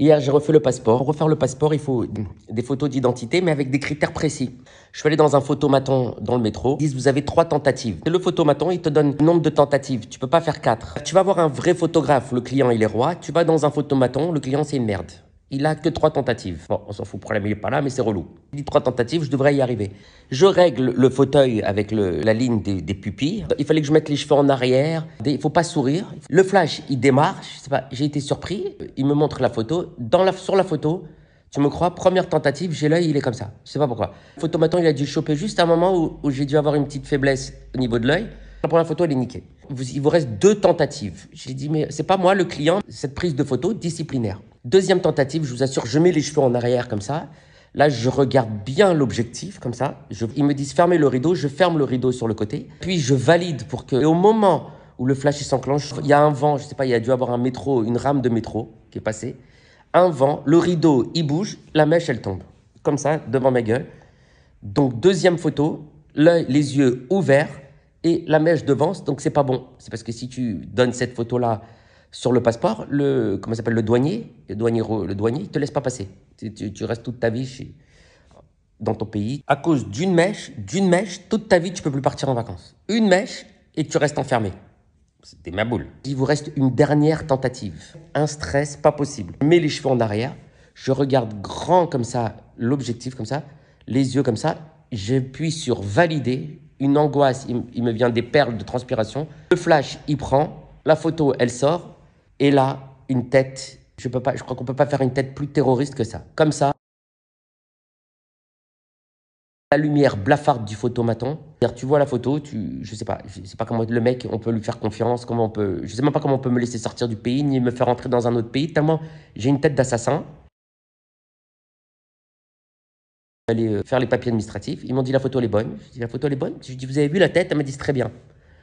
Hier, j'ai refait le passeport. Pour refaire le passeport, il faut des photos d'identité, mais avec des critères précis. Je suis allé dans un photomaton dans le métro. Ils disent, vous avez 3 tentatives. Le photomaton, il te donne le nombre de tentatives. Tu peux pas faire 4. Tu vas voir un vrai photographe. Le client, il est roi. Tu vas dans un photomaton. Le client, c'est une merde. Il a que 3 tentatives. Bon, on s'en fout, le problème, il est pas là, mais c'est relou. Il dit 3 tentatives, je devrais y arriver. Je règle le fauteuil avec la ligne des pupilles. Il fallait que je mette les cheveux en arrière. Il faut pas sourire. Le flash, il démarre. Je sais pas, j'ai été surpris. Il me montre la photo. Sur la photo, tu me crois, première tentative, j'ai l'œil, il est comme ça. Je sais pas pourquoi. Le photomaton, il a dû choper juste un moment où j'ai dû avoir une petite faiblesse au niveau de l'œil. La première photo, elle est niquée. Il vous reste 2 tentatives. J'ai dit, mais c'est pas moi le client, cette prise de photo disciplinaire. Deuxième tentative, je vous assure, je mets les cheveux en arrière comme ça. Là, je regarde bien l'objectif comme ça. Ils me disent fermez le rideau, je ferme le rideau sur le côté. Puis je valide pour que... Et au moment où le flash s'enclenche, il y a un vent, je sais pas, il y a dû avoir un métro, une rame de métro qui est passée. Un vent, le rideau, il bouge, la mèche, elle tombe. Comme ça, devant ma gueule. Donc, deuxième photo, l'œil, les yeux ouverts et la mèche devant. Donc, c'est pas bon. C'est parce que si tu donnes cette photo-là sur le passeport, comment s'appelle, le douanier, il te laisse pas passer. Tu restes toute ta vie dans ton pays. À cause d'une mèche, toute ta vie, tu peux plus partir en vacances. Une mèche et tu restes enfermé. C'était ma boule. Il vous reste une dernière tentative. Un stress, pas possible. Je mets les cheveux en arrière, je regarde grand comme ça, l'objectif comme ça, les yeux comme ça, j'appuie sur valider, une angoisse, il me vient des perles de transpiration. Le flash, il prend, la photo, elle sort, et là, une tête, je crois qu'on peut pas faire une tête plus terroriste que ça. Comme ça. La lumière blafarde du photomaton. Tu vois la photo, je sais pas comment le mec, on peut lui faire confiance, je sais même pas comment on peut me laisser sortir du pays, ni me faire entrer dans un autre pays, tellement j'ai une tête d'assassin. Aller faire les papiers administratifs. Ils m'ont dit la photo elle est bonne. J'ai dit la photo elle est bonne. J'ai dit vous avez vu la tête? Elle m'a dit c'est très bien.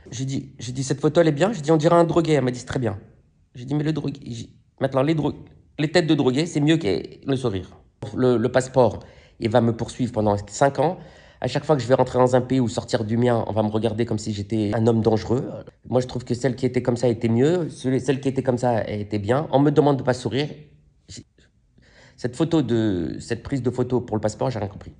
J'ai dit cette photo elle est bien. J'ai dit on dirait un drogué. Elle m'a dit c'est très bien. J'ai dit mais le drogué. Maintenant les têtes de drogué c'est mieux que le sourire. Le passeport il va me poursuivre pendant 5 ans. À chaque fois que je vais rentrer dans un pays ou sortir du mien, on va me regarder comme si j'étais un homme dangereux. Moi je trouve que celle qui était comme ça était mieux. Celle qui était comme ça était bien. On me demande de pas sourire. Cette prise de photo pour le passeport, j'ai rien compris.